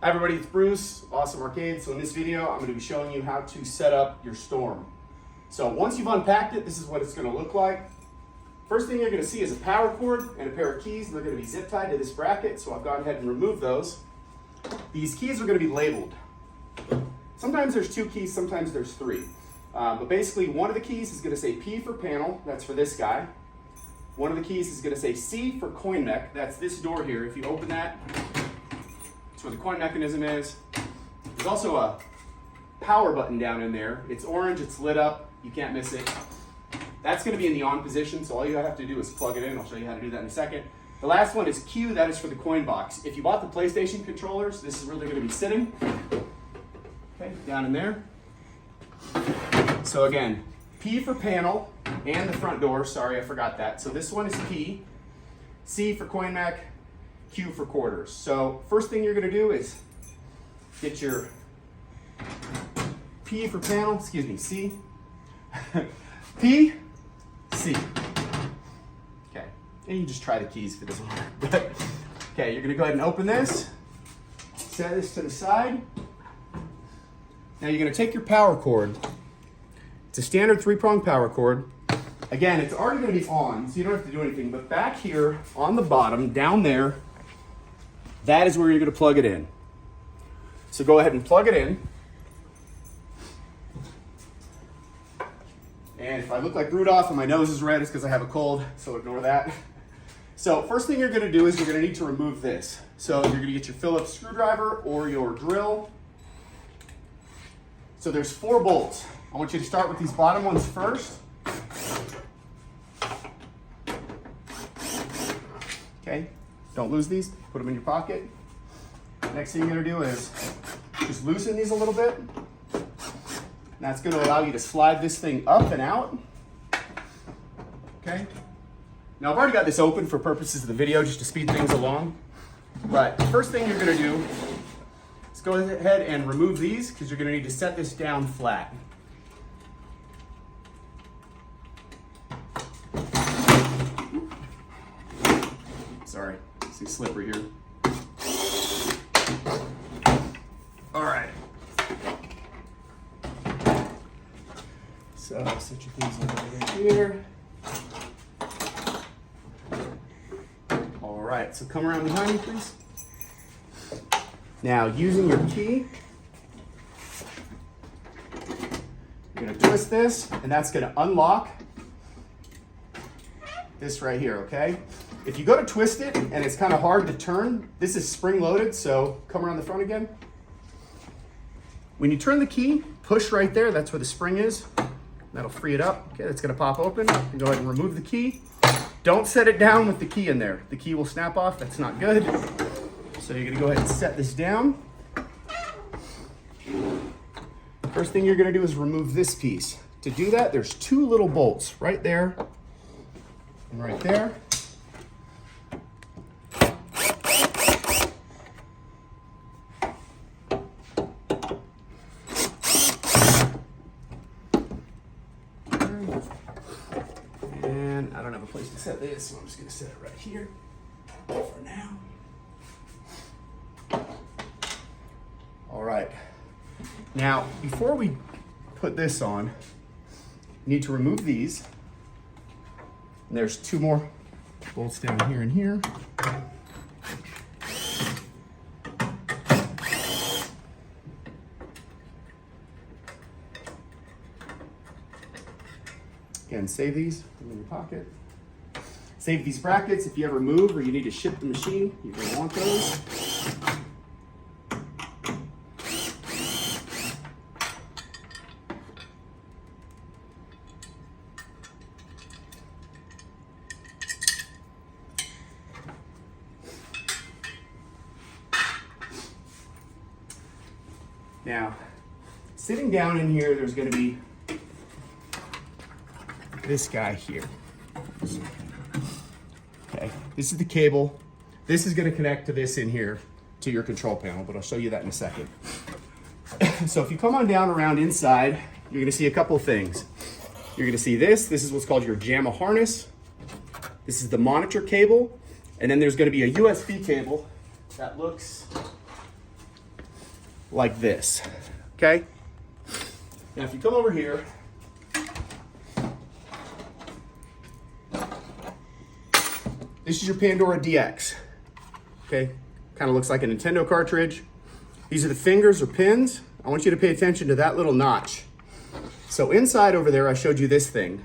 Hi everybody, it's Bruce, Awesome Arcade. So in this video, I'm going to be showing you how to set up your storm. So once you've unpacked it, this is what it's going to look like. First thing you're going to see is a power cord and a pair of keys. They're going to be zip tied to this bracket, so I've gone ahead and removed those. These keys are going to be labeled. Sometimes there's 2 keys, sometimes there's 3. But basically one of the keys is going to say P for panel, that's for this guy. One of the keys is going to say C for coin mech, that's this door here. If you open that, that's where the coin mechanism is. There's also a power button down in there. It's orange, it's lit up, you can't miss it. That's going to be in the on position, so all you have to do is plug it in. I'll show you how to do that in a second. The last one is Q, that is for the coin box. If you bought the PlayStation controllers, this is where they're going to be sitting. Okay, down in there. So again, P for panel and the front door. Sorry, I forgot that. So this one is P, C for coin mech, Q for quarters. So first thing you're going to do is get your P for panel, excuse me, C, P, C. Okay, and you just try the keys if it doesn't work. Okay, you're going to go ahead and open this, set this to the side. Now you're going to take your power cord. It's a standard 3-prong power cord. Again, it's already going to be on, so you don't have to do anything. But back here on the bottom, down there, that is where you're going to plug it in. So go ahead and plug it in. And if I look like Rudolph and my nose is red, it's because I have a cold, so ignore that. So first thing you're going to do is you're going to need to remove this. So you're going to get your Phillips screwdriver or your drill. So there's 4 bolts. I want you to start with these bottom ones first. Okay, don't lose these, put them in your pocket. Next thing you're gonna do is just loosen these a little bit. And that's gonna allow you to slide this thing up and out. Okay, now I've already got this open for purposes of the video just to speed things along. But the first thing you're gonna do is go ahead and remove these because you're gonna need to set this down flat. Sorry, it's slippery here. All right. So set your things over here. All right, so come around behind me, please. Now, using your key, you're gonna twist this, and that's gonna unlock this right here, okay? If you go to twist it and it's kind of hard to turn, this is spring loaded, so come around the front again. When you turn the key, push right there, that's where the spring is. That'll free it up. Okay, that's gonna pop open. You go ahead and remove the key. Don't set it down with the key in there. The key will snap off, that's not good. So you're gonna go ahead and set this down. First thing you're gonna do is remove this piece. To do that, there's 2 little bolts right there and right there. And I don't have a place to set this, so I'm just gonna set it right here for now. All right, now before we put this on, you need to remove these. And there's 2 more bolts down here and here. Again, save these, put them in your pocket. Save these brackets. If you ever move or you need to ship the machine, you're gonna want those. Now, sitting down in here, there's gonna be this guy here. Okay, this is the cable. This is gonna connect to this in here, to your control panel, but I'll show you that in a second. So if you come on down around inside, you're gonna see a couple of things. You're gonna see this is what's called your JAMA harness. This is the monitor cable. And then there's gonna be a USB cable that looks like this, okay? Now if you come over here, this is your Pandora DX, okay? Kind of looks like a Nintendo cartridge. These are the fingers or pins. I want you to pay attention to that little notch. So inside over there, I showed you this thing.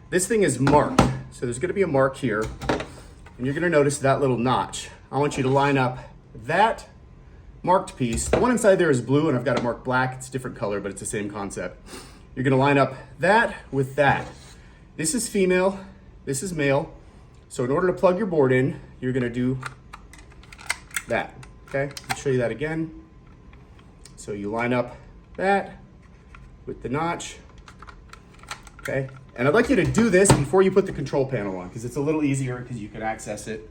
This thing is marked. So there's gonna be a mark here, and you're gonna notice that little notch. I want you to line up that marked piece. The one inside there is blue, and I've got it marked black. It's a different color, but it's the same concept. You're gonna line up that with that. This is female, this is male. So in order to plug your board in, you're gonna do that, okay? I'll show you that again. So you line up that with the notch, okay? And I'd like you to do this before you put the control panel on, because it's a little easier because you can access it.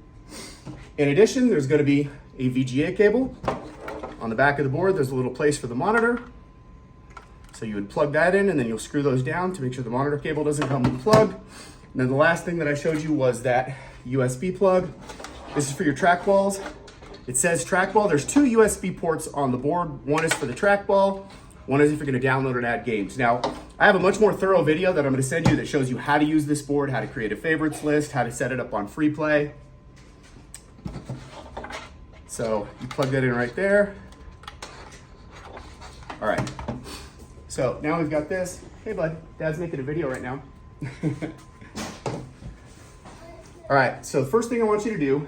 In addition, there's gonna be a VGA cable. On the back of the board, there's a little place for the monitor. So you would plug that in, and then you'll screw those down to make sure the monitor cable doesn't come unplugged. And then the last thing that I showed you was that USB plug. This is for your trackballs. It says trackball. There's 2 USB ports on the board. One is for the trackball. One is if you're gonna download and add games. Now, I have a much more thorough video that I'm gonna send you that shows you how to use this board, how to create a favorites list, how to set it up on free play. So you plug that in right there. All right, so now we've got this. Hey bud, Dad's making a video right now. All right, so the first thing I want you to do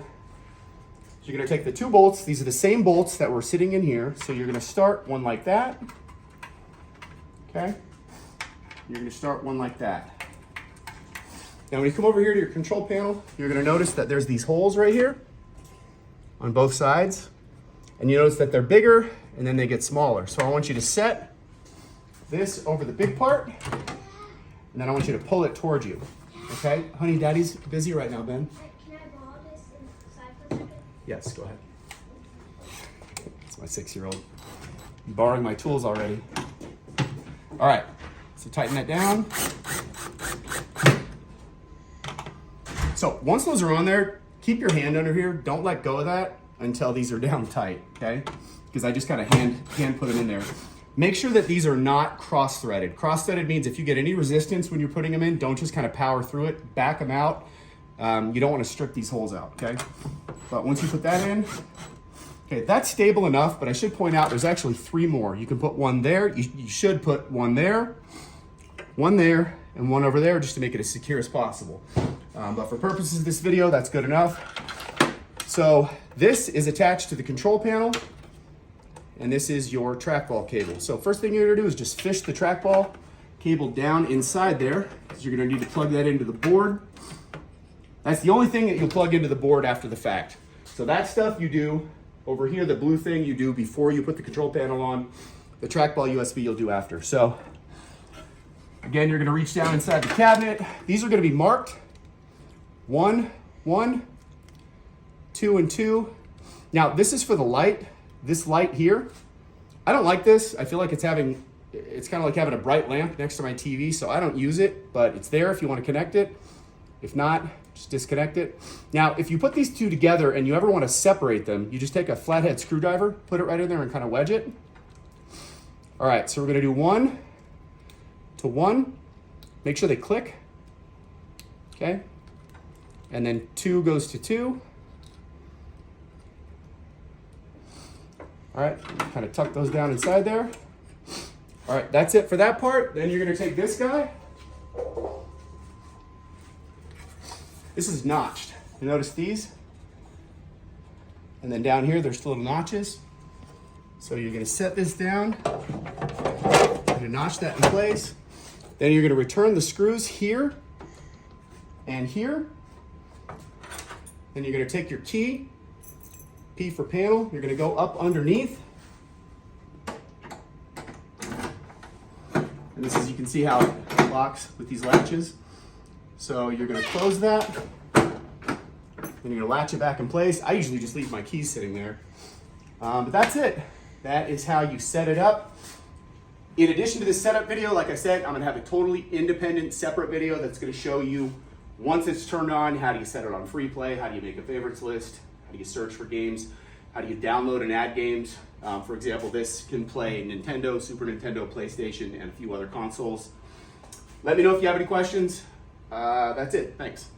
is you're gonna take the 2 bolts. These are the same bolts that were sitting in here. So you're gonna start one like that, okay? You're gonna start one like that. Now when you come over here to your control panel, you're gonna notice that there's these holes right here on both sides. And you notice that they're bigger and then they get smaller. So I want you to set this over the big part, and then I want you to pull it towards you. Okay? Honey, Daddy's busy right now, Ben. Can I borrow this inside for a second? Yes, go ahead. It's my 6-year-old. I'm borrowing my tools already. All right, so tighten that down. So once those are on there, keep your hand under here. Don't let go of that until these are down tight, okay? Because I just kind of hand put them in there. Make sure that these are not cross-threaded. Cross-threaded means if you get any resistance when you're putting them in, don't just kind of power through it, back them out. You don't want to strip these holes out, okay? But once you put that in, okay, that's stable enough, but I should point out there's actually 3 more. You can put one there, you should put one there, and one over there just to make it as secure as possible. But for purposes of this video, that's good enough. So this is attached to the control panel, and this is your trackball cable. So first thing you're gonna do is just fish the trackball cable down inside there, because you're gonna need to plug that into the board. That's the only thing that you'll plug into the board after the fact. So that stuff you do over here, the blue thing you do before you put the control panel on. The trackball USB you'll do after. So again, you're gonna reach down inside the cabinet. These are gonna be marked 1, 1, 2, and 2. Now this is for the light. This light here, I don't like this. I feel like it's kind of like having a bright lamp next to my TV, so I don't use it, but it's there if you want to connect it. If not, just disconnect it. Now, if you put these 2 together and you ever want to separate them, you just take a flathead screwdriver, put it right in there and kind of wedge it. All right, so we're gonna do 1 to 1. Make sure they click, okay? And then 2 goes to 2. All right, kind of tuck those down inside there. All right, that's it for that part. Then you're gonna take this guy. This is notched. You notice these? And then down here, there's little notches. So you're gonna set this down. You're gonna notch that in place. Then you're gonna return the screws here and here. Then you're gonna take your key, P for panel, you're gonna go up underneath. And this is, you can see how it locks with these latches. So you're gonna close that, then you're gonna latch it back in place. I usually just leave my keys sitting there. But that's it. That is how you set it up. In addition to this setup video, like I said, I'm gonna have a totally independent, separate video that's gonna show you, once it's turned on, how do you set it on free play, how do you make a favorites list, how do you search for games. how do you download and add games. For example, this can play Nintendo, Super Nintendo, PlayStation, and a few other consoles. Let me know if you have any questions. That's it. Thanks.